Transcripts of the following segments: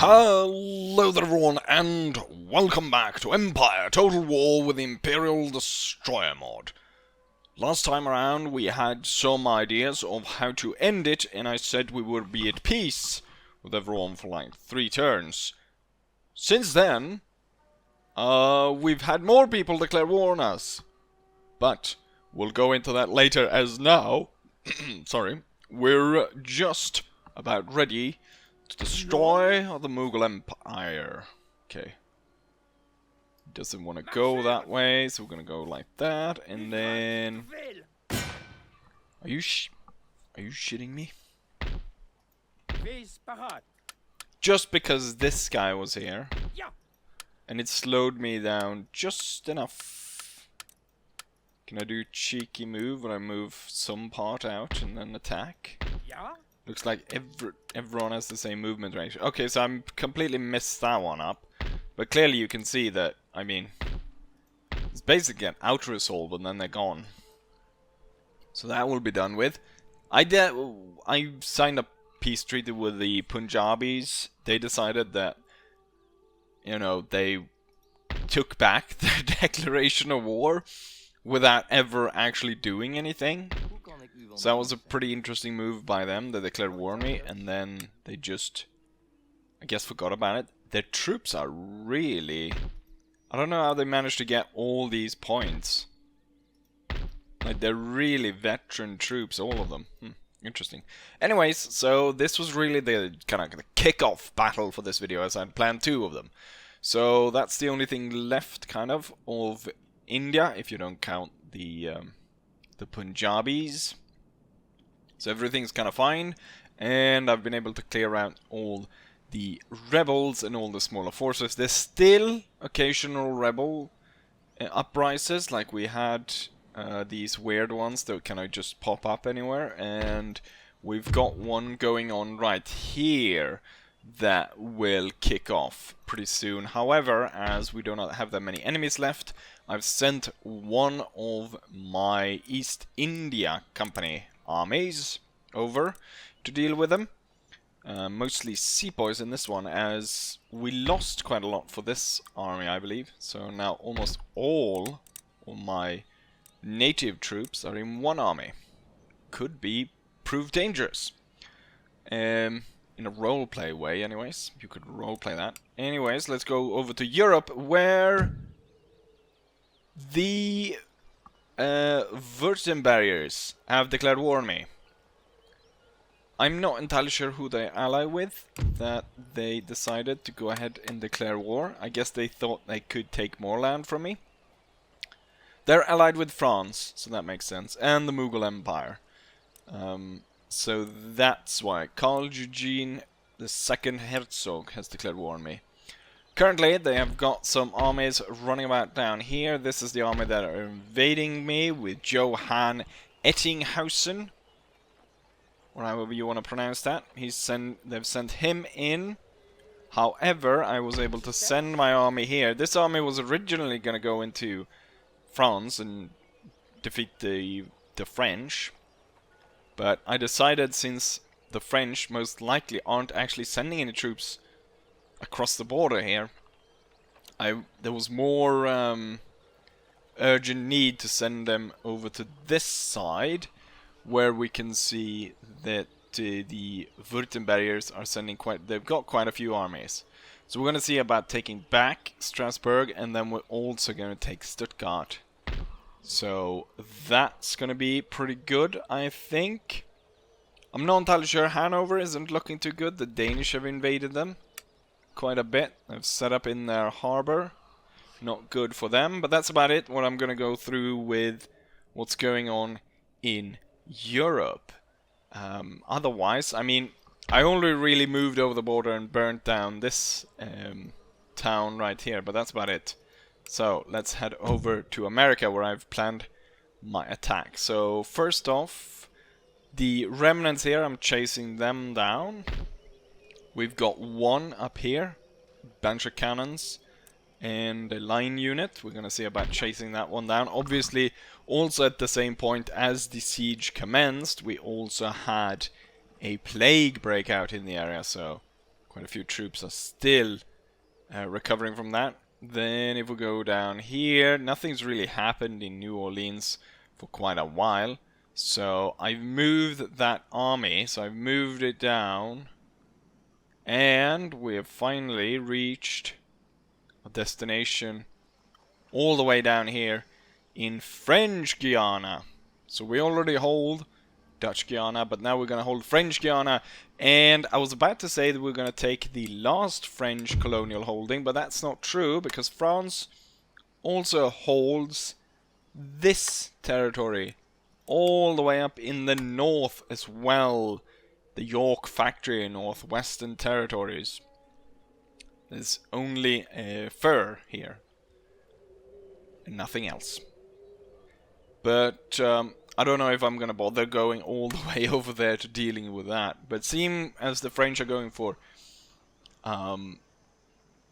Hello there everyone, and welcome back to Empire Total War with the Imperial Destroyer mod. Last time around we had some ideas of how to end it, and I said we would be at peace with everyone for like 3 turns. Since then, we've had more people declare war on us. But we'll go into that later, as now, sorry, we're just about ready to destroy the Mughal Empire. Okay. Doesn't want to go that way, so we're gonna go like that, and then... Are you shitting me? Just because this guy was here, and it slowed me down just enough. Can I do a cheeky move where I move some part out and then attack? Looks like everyone has the same movement range. Okay, so I'm completely messed that one up. But clearly you can see that, I mean, it's basically an auto-resolve and then they're gone. So that will be done with. I signed a peace treaty with the Punjabis. They decided that, you know, they took back their declaration of war without ever actually doing anything. So that was a pretty interesting move by them. They declared war on me, and then they just, I guess, forgot about it. Their troops are really... I don't know how they managed to get all these points. Like, they're really veteran troops, all of them. Interesting. Anyways, so this was really the kind of the kick-off battle for this video, as I'd planned 2 of them. So that's the only thing left, kind of India, if you don't count the Punjabis. So everything's kind of fine, and I've been able to clear out all the rebels and all the smaller forces. There's still occasional rebel uprises, like we had these weird ones that kind of just pop up anywhere, and we've got one going on right here that will kick off pretty soon. However, as we do not have that many enemies left, I've sent one of my East India Company armies over to deal with them. Mostly sepoys in this one, as we lost quite a lot for this army, I believe. So now almost all of my native troops are in one army. Could prove dangerous. In a roleplay way, anyways. You could roleplay that. Anyways, let's go over to Europe, where the Württembergers have declared war on me. I'm not entirely sure who they ally with, that they decided to go ahead and declare war. I guess they thought they could take more land from me. They're allied with France, so that makes sense, and the Mughal Empire. So that's why Carl Eugene II Herzog has declared war on me. Currently, they have got some armies running about down here. This is the army that are invading me with Johann Ettinghausen, or however you want to pronounce that. They've sent him in. However, I was able to send my army here. This army was originally going to go into France and defeat the French. But I decided, since the French most likely aren't actually sending any troops across the border here, there was more urgent need to send them over to this side, where we can see that the Württembergers are sending they've got quite a few armies. So we're going to see about taking back Strasbourg, and then we're also going to take Stuttgart. So that's going to be pretty good, I think. I'm not entirely sure. Hanover isn't looking too good. The Danish have invaded them quite a bit. They've set up in their harbor. Not good for them, but that's about it. What I'm going to go through with what's going on in Europe. Otherwise, I mean, I only really moved over the border and burnt down this town right here, but that's about it. So let's head over to America, where I've planned my attack. So first off, the remnants here, I'm chasing them down. We've got one up here, bunch of cannons, and a line unit. We're going to see about chasing that one down. Obviously, also at the same point as the siege commenced, we also had a plague break out in the area, so Quite a few troops are still recovering from that. Then if we go down here, nothing's really happened in New Orleans for quite a while. So I've moved that army, so I've moved it down. And we have finally reached a destination all the way down here in French Guyana. So we already hold Dutch Guyana, but now we're going to hold French Guyana. And I was about to say that we're going to take the last French colonial holding, but that's not true, because France also holds this territory all the way up in the north as well. The York Factory in Northwestern Territories. There's only fur here and nothing else. But I don't know if I'm gonna bother going all the way over there to dealing with that. But seeing as the French are going for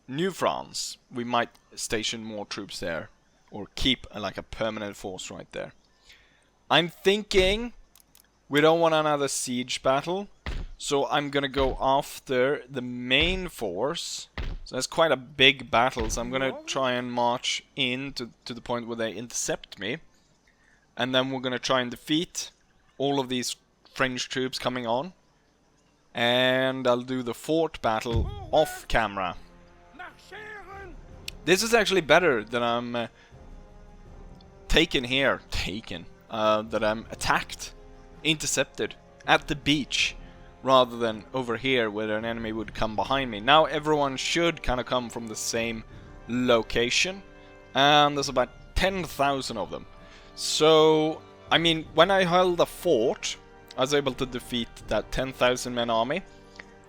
New France, we might station more troops there, or keep like a permanent force right there. I'm thinking we don't want another siege battle, so I'm gonna go after the main force. So that's quite a big battle, so I'm gonna try and march in to the point where they intercept me. And then we're gonna try and defeat all of these French troops coming on. And I'll do the fort battle off camera. This is actually better than I'm taken here. That I'm attacked, intercepted at the beach, rather than over here where an enemy would come behind me. Now everyone should kind of come from the same location, and there's about 10,000 of them. So, I mean, when I held the fort, I was able to defeat that 10,000 men army.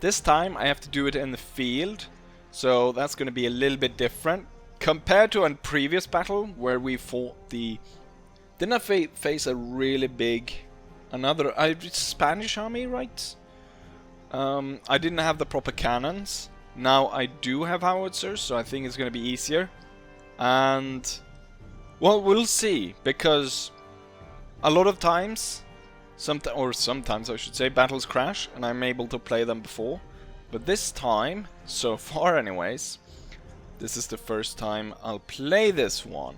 This time I have to do it in the field, so that's going to be a little bit different compared to a previous battle where we fought the... Didn't I face a really big... another Spanish army, right? I didn't have the proper cannons. Now I do have howitzers, so I think it's going to be easier. And... well, we'll see, because a lot of times, sometimes I should say, battles crash, and I'm able to play them before. But this time, so far anyways, this is the first time I'll play this one.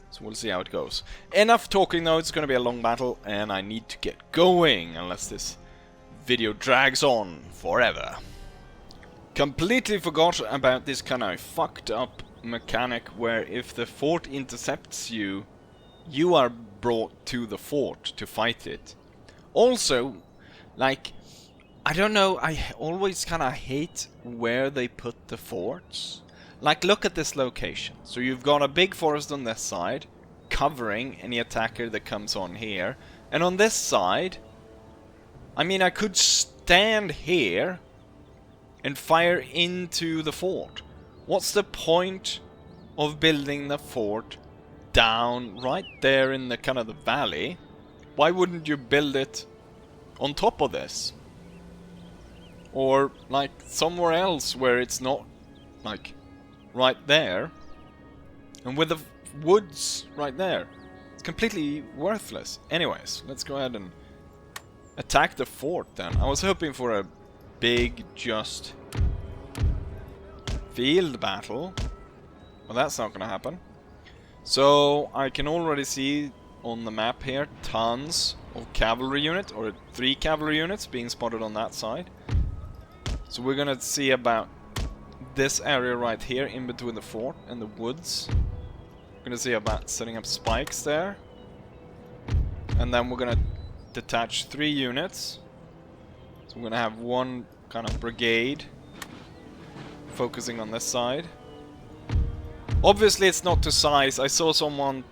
So we'll see how it goes. Enough talking though, it's gonna be a long battle, and I need to get going, unless this video drags on forever. Completely forgot about this kind of fucked up mechanic where if the fort intercepts you, you are brought to the fort to fight it. Also, like, I don't know, I always kind of hate where they put the forts. Like, look at this location. So you've got a big forest on this side, covering any attacker that comes on here. And on this side, I mean, I could stand here and fire into the fort. What's the point of building the fort down right there in the kind of the valley? Why wouldn't you build it on top of this? Or like somewhere else where it's not like right there, and with the woods right there. It's completely worthless. Anyways, let's go ahead and attack the fort then. I was hoping for a big just field battle. Well, that's not gonna happen. So I can already see on the map here tons of cavalry units, or 3 cavalry units being spotted on that side. So we're gonna see about this area right here in between the fort and the woods. We're gonna see about setting up spikes there. And then we're gonna detach 3 units. So we're gonna have 1 kind of brigade focusing on this side. Obviously it's not to size. I saw someone,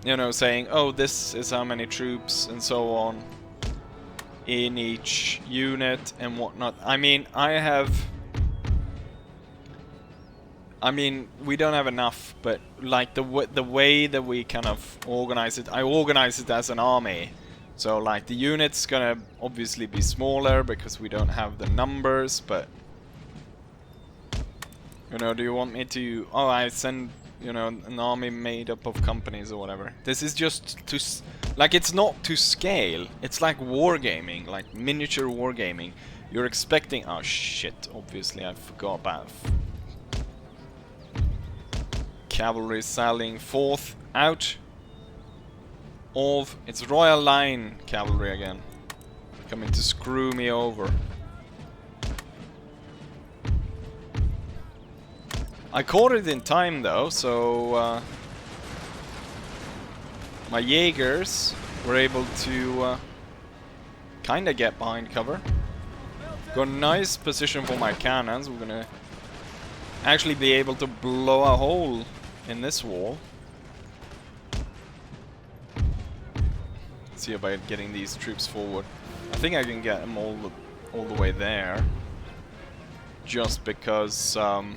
you know, saying, oh, this is how many troops and so on in each unit and whatnot. I mean, we don't have enough, but like the way that we kind of organize it, I organize it as an army. So like the unit's gonna obviously be smaller because we don't have the numbers, but you know, do you want me to... oh, I send, you know, an army made up of companies or whatever. This is just to... like, it's not to scale. It's like wargaming, like miniature wargaming. You're expecting... Oh shit, obviously I forgot about... Cavalry sallying forth out of... It's Royal Line cavalry again. Coming to screw me over. I caught it in time though, so... my Jaegers were able to kinda get behind cover. Got a nice position for my cannons. We're gonna actually be able to blow a hole in this wall. Let's see about getting these troops forward. I think I can get them all the way there. Just because of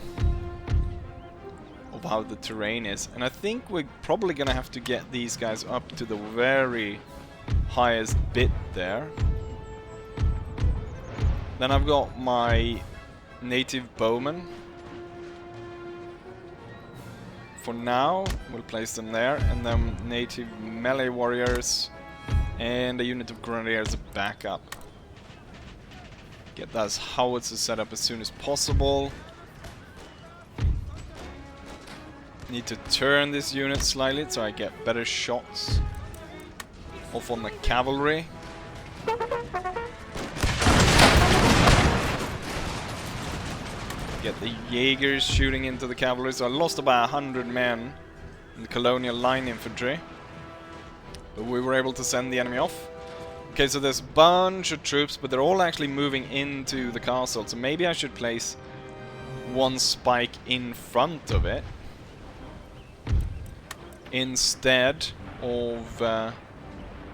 how the terrain is. And I think we're probably gonna have to get these guys up to the very highest bit there. Then I've got my native bowmen. For now, we'll place them there, and then native melee warriors and a unit of grenadiers to back up. Get those howitzers set up as soon as possible. Need to turn this unit slightly so I get better shots off on the cavalry. Get the Jaegers shooting into the cavalry, so I lost about 100 men in the colonial line infantry. But we were able to send the enemy off. Okay, so there's a bunch of troops, but they're all actually moving into the castle, so maybe I should place one spike in front of it instead of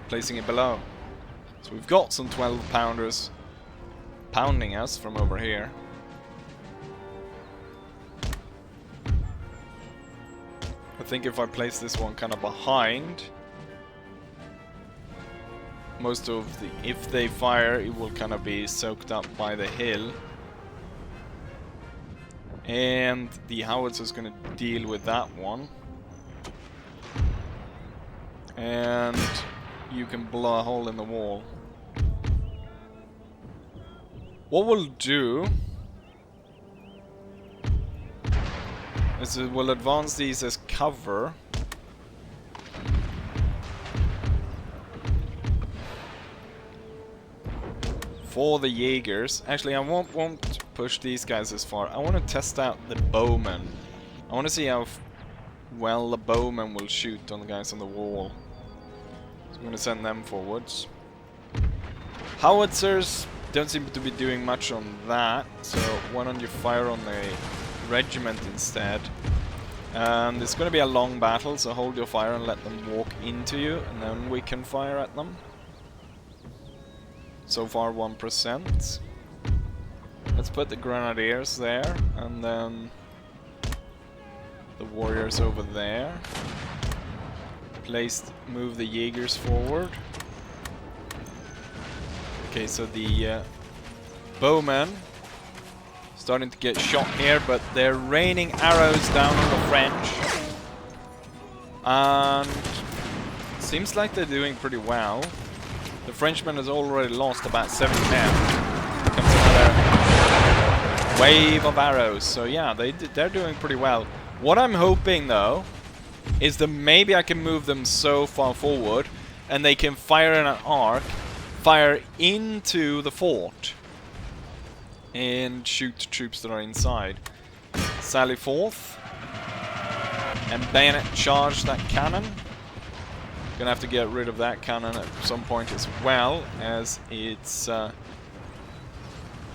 placing it below. So we've got some 12-pounders pounding us from over here. I think if I place this one kind of behind, most of the... if they fire, it will kind of be soaked up by the hill. And the howitzer is going to deal with that one. And you can blow a hole in the wall. What we'll do is we'll advance these as cover. For the Jaegers. Actually, I won't push these guys as far. I want to test out the bowmen. I want to see how well the bowmen will shoot on the guys on the wall. So I'm going to send them forwards. Howitzers don't seem to be doing much on that, so why don't you fire on the regiment instead. And it's going to be a long battle, so hold your fire and let them walk into you, and then we can fire at them. So far 1%. Let's put the grenadiers there, and then the warriors over there. Move the Jaegers forward. Okay, so the bowmen starting to get shot here, but they're raining arrows down on the French. And seems like they're doing pretty well. The Frenchman has already lost about 7 men. Here comes another wave of arrows. So yeah, they're doing pretty well. What I'm hoping though is that maybe I can move them so far forward and they can fire in an arc, fire into the fort and shoot troops that are inside. Sally forth and bayonet charge that cannon. Gonna have to get rid of that cannon at some point as well, as it's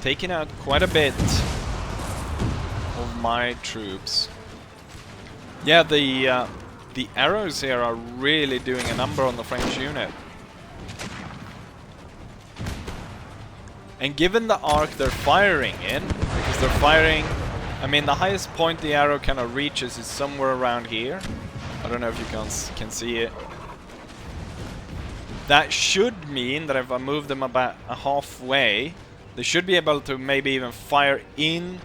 taking out quite a bit of my troops. Yeah, the arrows here are really doing a number on the French unit. And given the arc they're firing in, because they're firing... I mean, the highest point the arrow kind of reaches is somewhere around here. I don't know if you can see it. That should mean that if I move them about halfway, they should be able to maybe even fire in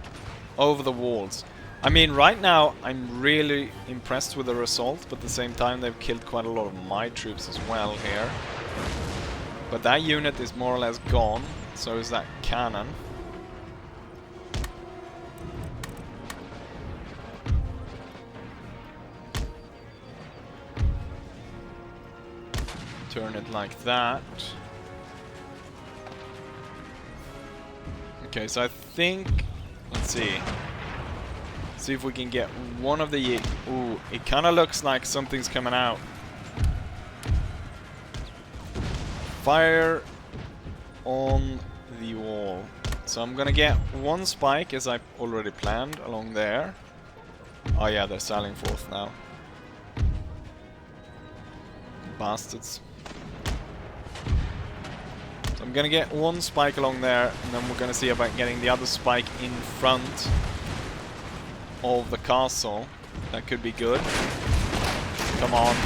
over the walls. I mean, right now, I'm really impressed with the result, but at the same time, they've killed quite a lot of my troops as well here. But that unit is more or less gone. So is that cannon. Turn it like that. Okay, so I think... Let's see. See if we can get one of the... Ooh, it kind of looks like something's coming out. Fire on the wall. So I'm gonna get one spike, as I already planned, along there. Oh yeah, they're sailing forth now. Bastards. So I'm gonna get one spike along there, and then we're gonna see about getting the other spike in front of the castle. That could be good. Come on.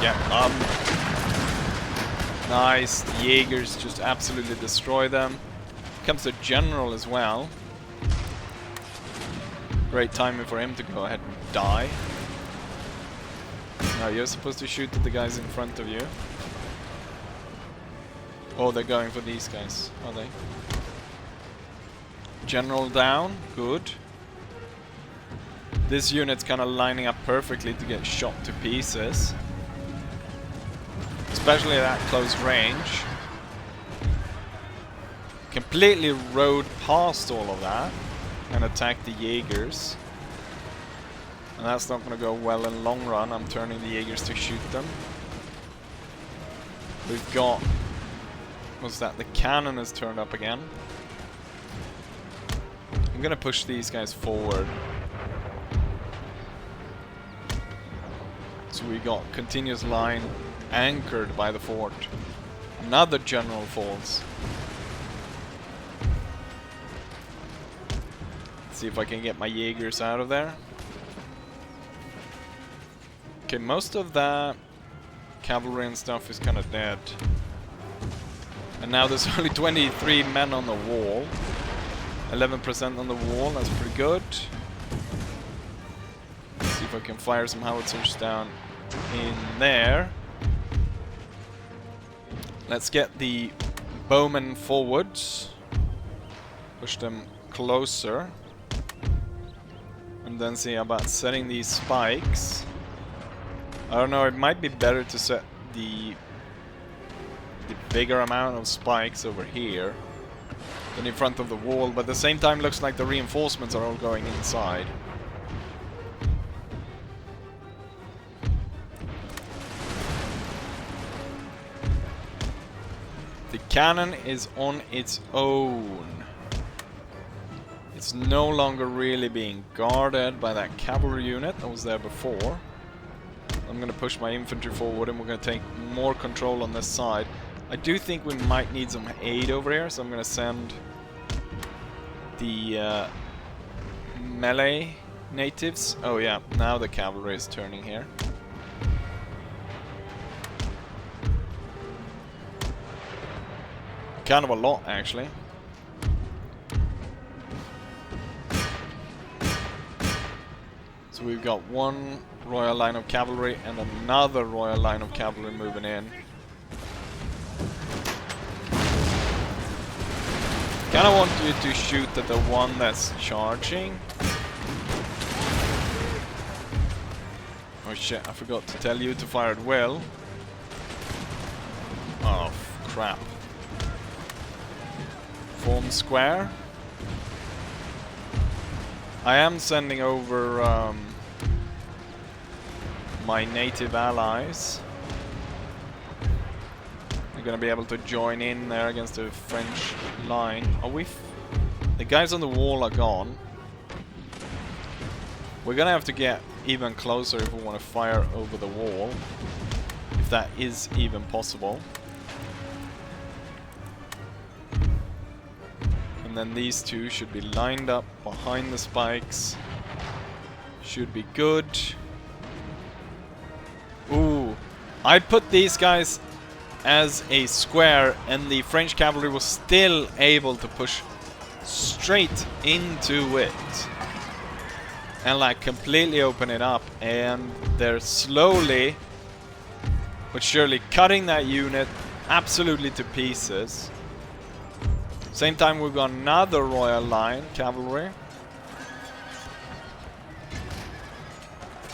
Yeah, nice. The Jaegers just absolutely destroy them. Comes the general as well. Great timing for him to go ahead and die. No, you're supposed to shoot at the guys in front of you. Oh, they're going for these guys, are they? General down, good. This unit's kind of lining up perfectly to get shot to pieces. Especially at that close range. Completely rode past all of that and attacked the Jaegers. And that's not going to go well in the long run. I'm turning the Jaegers to shoot them. We've got... What's that? The cannon is turned up again. I'm going to push these guys forward. So we got continuous line anchored by the fort. Another general falls. Let's see if I can get my Jaegers out of there. Okay, most of that cavalry and stuff is kind of dead. And now there's only 23 men on the wall. 11% on the wall, that's pretty good. Let's see if I can fire some howitzers down in there. Let's get the bowmen forwards. Push them closer. And then see about setting these spikes. I don't know, it might be better to set the bigger amount of spikes over here than in front of the wall, but at the same time looks like the reinforcements are all going inside. The cannon is on its own. It's no longer really being guarded by that cavalry unit that was there before. I'm going to push my infantry forward and we're going to take more control on this side. I do think we might need some aid over here, so I'm going to send the melee natives. Oh yeah, now the cavalry is turning here. Kind of a lot, actually. So we've got one royal line of cavalry and another royal line of cavalry moving in. Kind of want you to shoot at the one that's charging. Oh shit, I forgot to tell you to fire at will. Oh, crap. Form square. I am sending over my native allies. They're gonna be able to join in there against the French line. Are we? The guys on the wall are gone. We're gonna have to get even closer if we want to fire over the wall, if that is even possible. And then these two should be lined up behind the spikes. Should be good. Ooh, I put these guys as a square and the French cavalry was still able to push straight into it and like completely open it up, and they're slowly but surely cutting that unit absolutely to pieces. Same time we've got another Royal Line cavalry.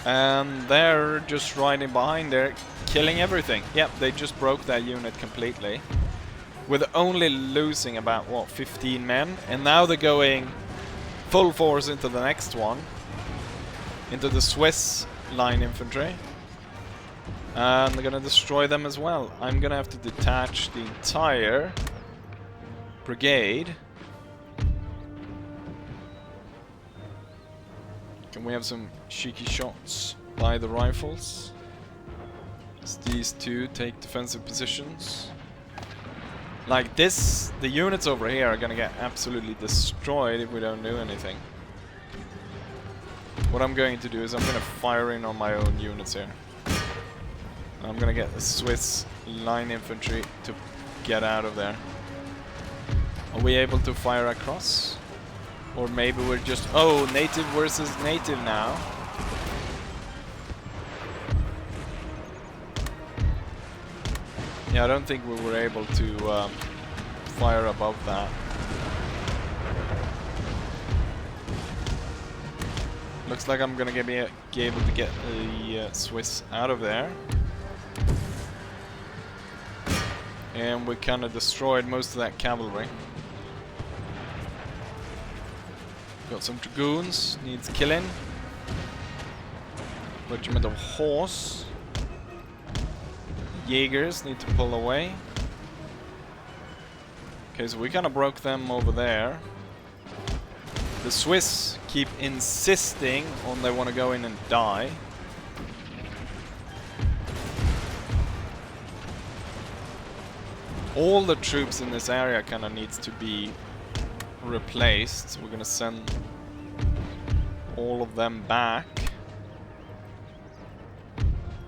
And they're just riding behind there, killing everything. Yep, they just broke that unit completely. With only losing about, what, 15 men? And now they're going full force into the next one. Into the Swiss line infantry. And they're gonna destroy them as well. I'm gonna have to detach the entire brigade. Can we have some cheeky shots by the rifles? As these two take defensive positions. Like this, the units over here are gonna get absolutely destroyed if we don't do anything. What I'm going to do is I'm gonna fire in on my own units here. I'm gonna get the Swiss line infantry to get out of there. Are we able to fire across? Or maybe we're just... Oh, native versus native now. Yeah, I don't think we were able to fire above that. Looks like I'm gonna be able to get the Swiss out of there. And we kind of destroyed most of that cavalry. Got some dragoons, needs killing. Regiment of horse. Jaegers need to pull away. Okay, so we kind of broke them over there. The Swiss keep insisting on they want to go in and die. All the troops in this area kind of needs to be replaced. So we're gonna send all of them back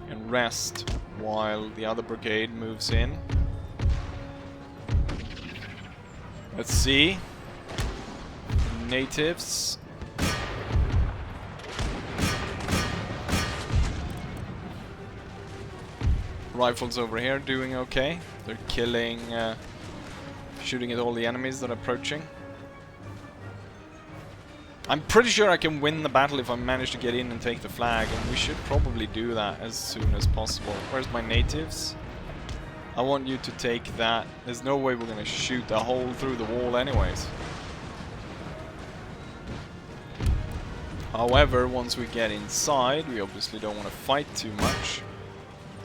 and rest while the other brigade moves in. Let's see. Natives. Rifles over here doing okay. They're killing, shooting at all the enemies that are approaching. I'm pretty sure I can win the battle if I manage to get in and take the flag, and we should probably do that as soon as possible. Where's my natives? I want you to take that. There's no way we're going to shoot a hole through the wall anyways. However, once we get inside, we obviously don't want to fight too much.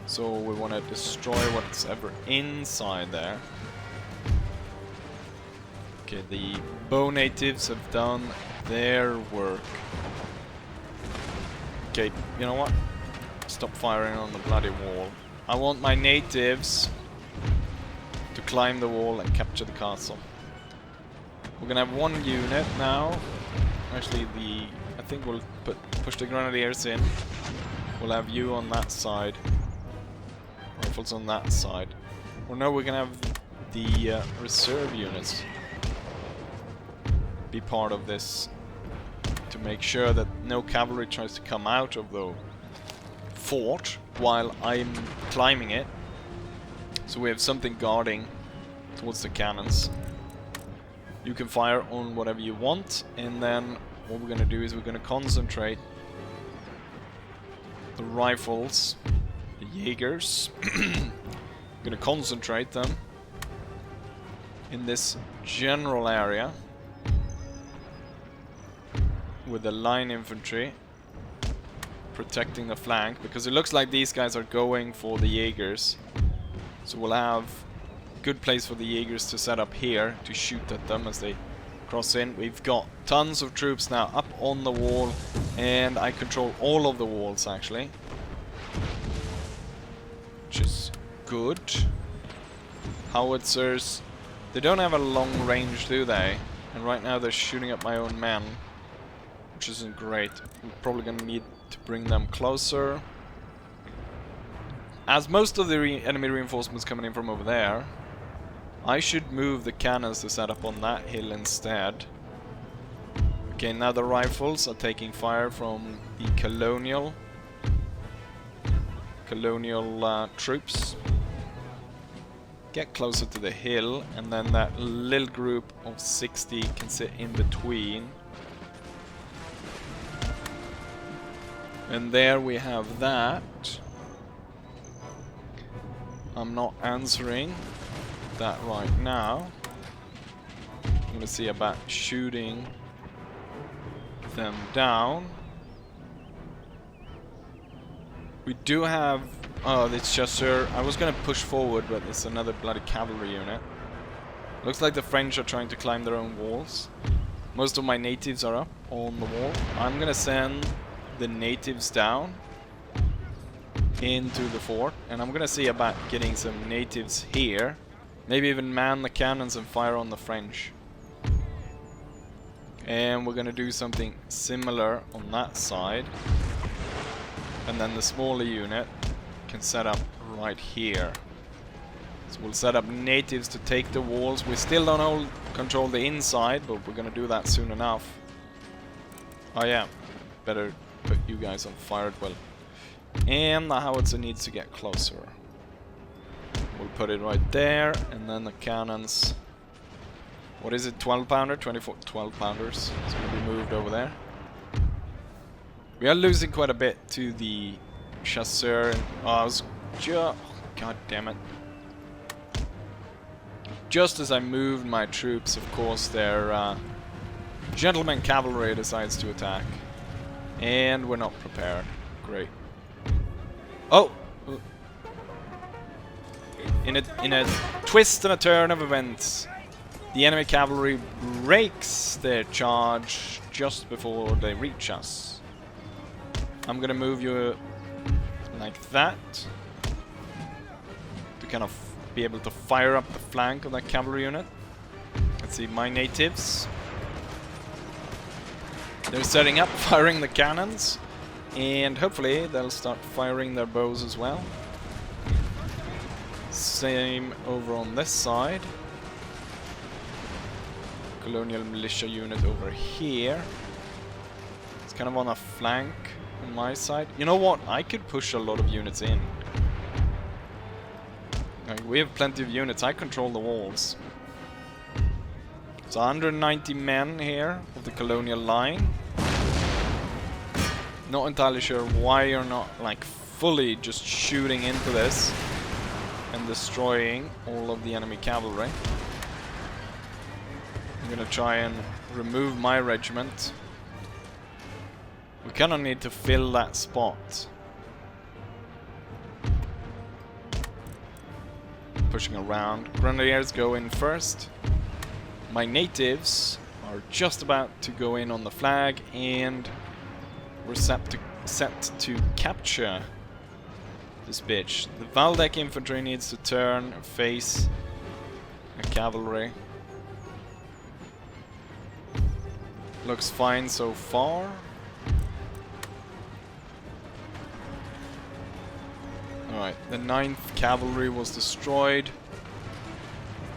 So we want to destroy what's ever inside there. Okay, the bow natives have done their work. Okay, you know what? Stop firing on the bloody wall. I want my natives to climb the wall and capture the castle. We're gonna have one unit now. Actually, I think we'll push the grenadiers in. We'll have you on that side. Rifles on that side. Or no, we're gonna have the reserve units be part of this to make sure that no cavalry tries to come out of the fort while I'm climbing it. So we have something guarding towards the cannons. You can fire on whatever you want, and then what we're gonna do is we're gonna concentrate the rifles, the Jaegers. We're gonna concentrate them in this general area with the line infantry protecting the flank, because it looks like these guys are going for the Jaegers. So we'll have a good place for the Jaegers to set up here to shoot at them as they cross in. We've got tons of troops now up on the wall, and I control all of the walls actually, which is good. Howitzers, they don't have a long range, do they? And right now they're shooting at my own men, which isn't great. We're probably gonna need to bring them closer. As most of the enemy reinforcements coming in from over there, I should move the cannons to set up on that hill instead. Okay, now the rifles are taking fire from the colonial troops. get closer to the hill, and then that little group of 60 can sit in between. And there we have that. I'm not answering that right now. I'm gonna see about shooting them down. We do have... Oh, it's just sir. I was gonna push forward, but it's another bloody cavalry unit. Looks like the French are trying to climb their own walls. Most of my natives are up on the wall. I'm gonna send the natives down into the fort, and I'm gonna see about getting some natives here. Maybe even man the cannons and fire on the French. And we're gonna do something similar on that side. And then the smaller unit can set up right here. So we'll set up natives to take the walls. We still don't control the inside, but we're gonna do that soon enough. Oh yeah, better put you guys on fire as well. And the howitzer needs to get closer. We'll put it right there, and then the cannons. What is it, 12 pounder? 24, 12 pounders. It's gonna be moved over there. We are losing quite a bit to the chasseur. Oh, I was just... God damn it. Just as I moved my troops, of course, their gentleman cavalry decides to attack. And we're not prepared. Great. Oh! In a twist and a turn of events, the enemy cavalry breaks their charge just before they reach us. I'm gonna move you like that to kind of be able to fire up the flank of that cavalry unit. Let's see, my natives. They're setting up, firing the cannons, and hopefully they'll start firing their bows as well. Same over on this side. Colonial militia unit over here. It's kind of on a flank on my side. You know what? I could push a lot of units in. Like, we have plenty of units. I control the walls. So 190 men here of the colonial line. Not entirely sure why you're not like fully just shooting into this and destroying all of the enemy cavalry. I'm gonna try and remove my regiment. We kinda need to fill that spot. Pushing around. Grenadiers go in first. My natives are just about to go in on the flag, and we're set to capture this bitch. The Valdec infantry needs to turn and face a cavalry. Looks fine so far. Alright, the 9th cavalry was destroyed.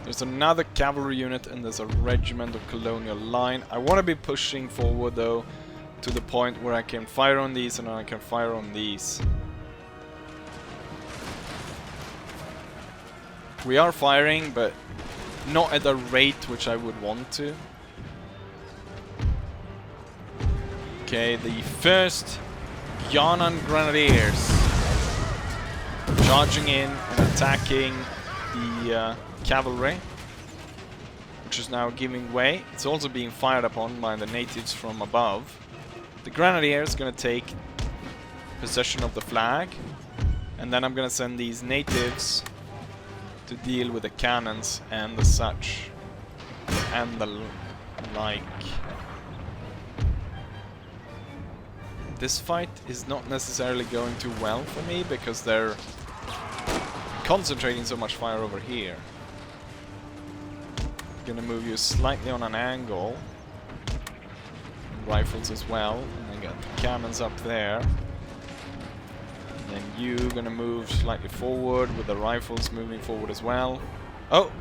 There's another cavalry unit and there's a regiment of colonial line. I want to be pushing forward though to the point where I can fire on these and I can fire on these. We are firing, but not at the rate which I would want to. Okay, the 1st Guyana Grenadiers charging in and attacking the cavalry, which is now giving way. It's also being fired upon by the natives from above. The Grenadiers is going to take possession of the flag, and then I'm going to send these natives to deal with the cannons and the such and the like. This fight is not necessarily going too well for me because they're concentrating so much fire over here. Gonna move you slightly on an angle. Rifles as well, and then get the cannons up there. And then you gonna move slightly forward with the rifles moving forward as well. Oh!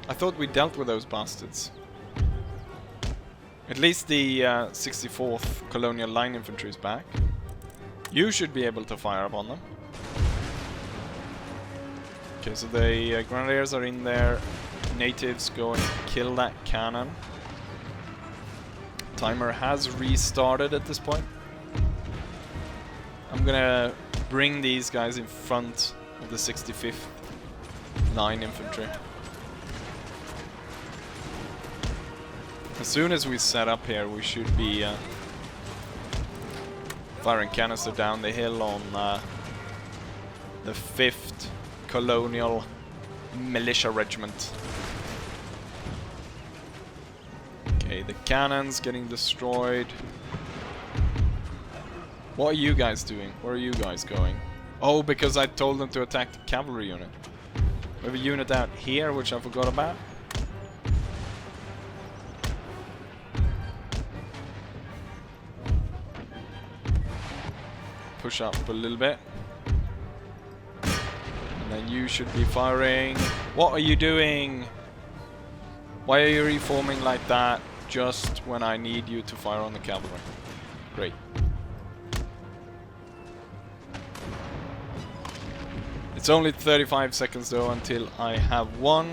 I thought we dealt with those bastards. At least the 64th Colonial Line Infantry is back. You should be able to fire upon them. Okay, so the grenadiers are in there. Natives go and kill that cannon. Timer has restarted at this point. I'm gonna bring these guys in front of the 65th Line Infantry. As soon as we set up here, we should be firing canister down the hill on the 5th Colonial Militia Regiment. Okay, the cannon's getting destroyed. What are you guys doing? Where are you guys going? Oh, because I told them to attack the cavalry unit. We have a unit out here, which I forgot about. Push up a little bit. And then you should be firing. What are you doing? Why are you reforming like that just when I need you to fire on the cavalry? Great. It's only 35 seconds though until I have one.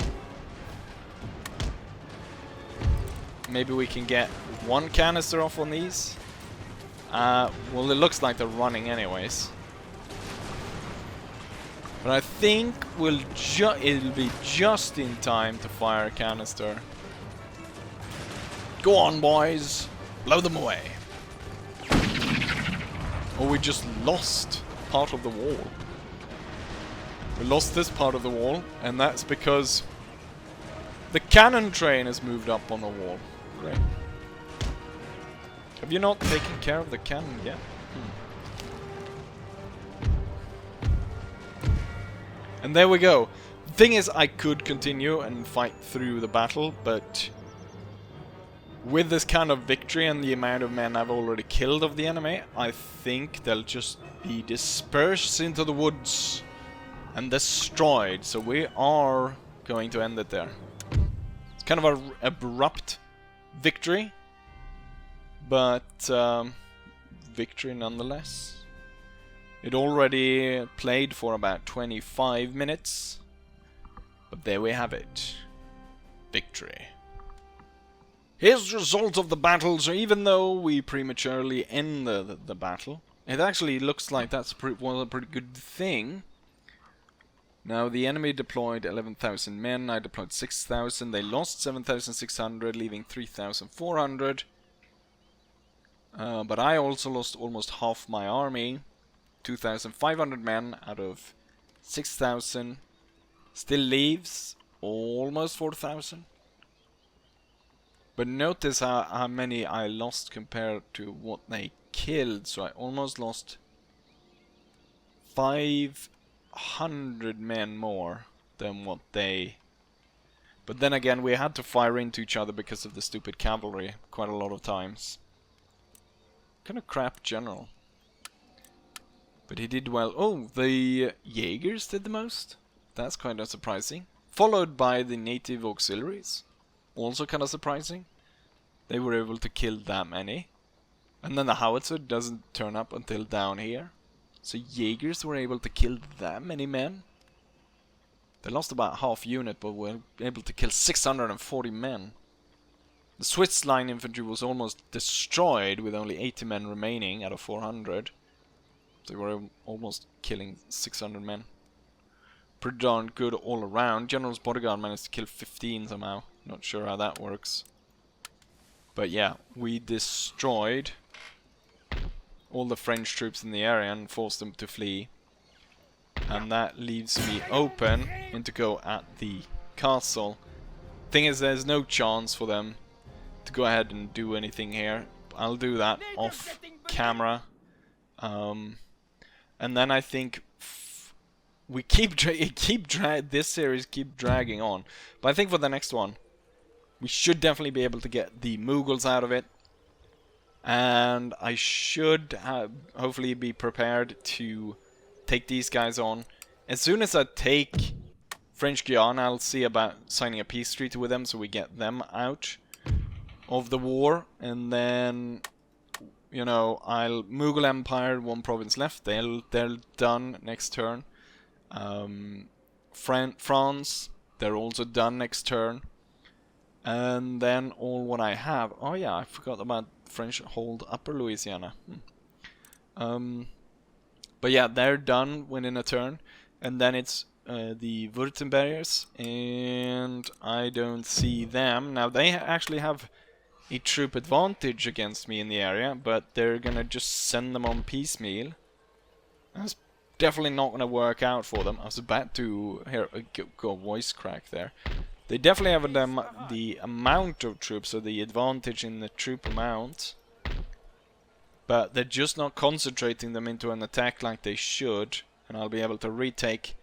Maybe we can get one canister off on these. Well, it looks like they're running anyways. But I think it'll be just in time to fire a canister. Go on, boys! Blow them away! Oh, we just lost part of the wall. We lost this part of the wall, and that's because the cannon train has moved up on the wall. Great. Have you not taken care of the cannon yet? And there we go. The thing is, I could continue and fight through the battle, but with this kind of victory and the amount of men I've already killed of the enemy, I think they'll just be dispersed into the woods and destroyed. So we are going to end it there. It's kind of an abrupt victory, but victory nonetheless. It already played for about 25 minutes, but there we have it. Victory. Here's the result of the battle. So even though we prematurely end the battle, it actually looks like that's a pretty good thing. Now the enemy deployed 11,000 men, I deployed 6,000, they lost 7,600, leaving 3,400. But I also lost almost half my army, 2,500 men out of 6,000. Still leaves almost 4,000. But notice how many I lost compared to what they killed. So I almost lost 500 men more than what they... But then again, we had to fire into each other because of the stupid cavalry quite a lot of times. Kind of crap general. But he did well. Oh, the Jaegers did the most. That's kind of surprising. Followed by the native auxiliaries. Also kind of surprising. They were able to kill that many. And then the howitzer doesn't turn up until down here. So Jaegers were able to kill that many men. They lost about half unit, but were able to kill 640 men. The Swiss line infantry was almost destroyed with only 80 men remaining out of 400. They were almost killing 600 men. Pretty darn good all around. General's bodyguard managed to kill 15 somehow. Not sure how that works. But yeah, we destroyed all the French troops in the area and forced them to flee. And that leaves me open and to go at the castle. Thing is, there's no chance for them to go ahead and do anything here. I'll do that off camera. And then I think we this series keep dragging on. But I think for the next one, we should definitely be able to get the Mughals out of it. And I should hopefully be prepared to take these guys on. As soon as I take French Guyana, I'll see about signing a peace treaty with them so we get them out of the war. And then, you know, Mughal Empire, one province left. They're done next turn. France, they're also done next turn. And then all what I have... Oh yeah, I forgot about French hold Upper Louisiana. But yeah, they're done within a turn. And then it's the Württembergers, and I don't see them. Now, they actually have a troop advantage against me in the area, but they're gonna just send them on piecemeal. That's definitely not gonna work out for them. I was about to go voice crack there. They definitely have the amount of troops, or the advantage in the troop amount. But they're just not concentrating them into an attack like they should. And I'll be able to retake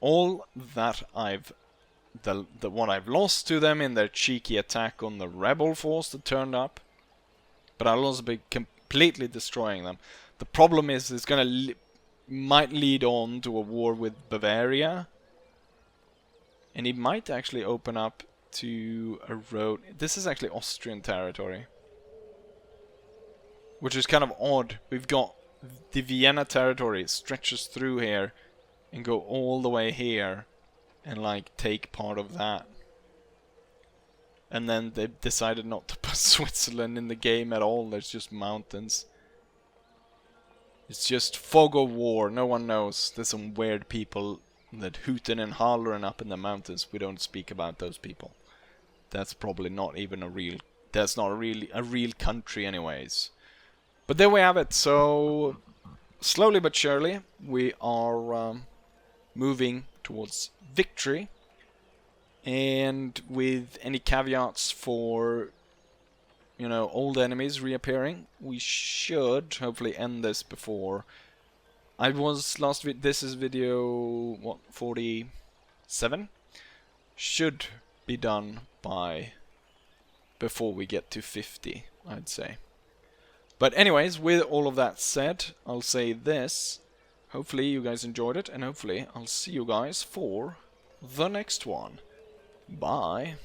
all that what I've lost to them in their cheeky attack on the rebel force that turned up. But I'll also be completely destroying them. The problem is it's gonna might lead on to a war with Bavaria. And it might actually open up to a road. This is actually Austrian territory. Which is kind of odd. We've got the Vienna territory stretches through here and go all the way here and like take part of that. And then they decided not to put Switzerland in the game at all. There's just mountains. It's just fog of war. No one knows. There's some weird people that hooting and hollering up in the mountains. We don't speak about those people. That's probably not even a real... That's not really a real country anyways. But there we have it. So slowly but surely we are moving towards victory. And with any caveats for, you know, old enemies reappearing, we should hopefully end this before... I was this is video, what, 47? Should be done by before we get to 50, I'd say. But anyways, with all of that said, I'll say this. Hopefully you guys enjoyed it, and hopefully I'll see you guys for the next one. Bye.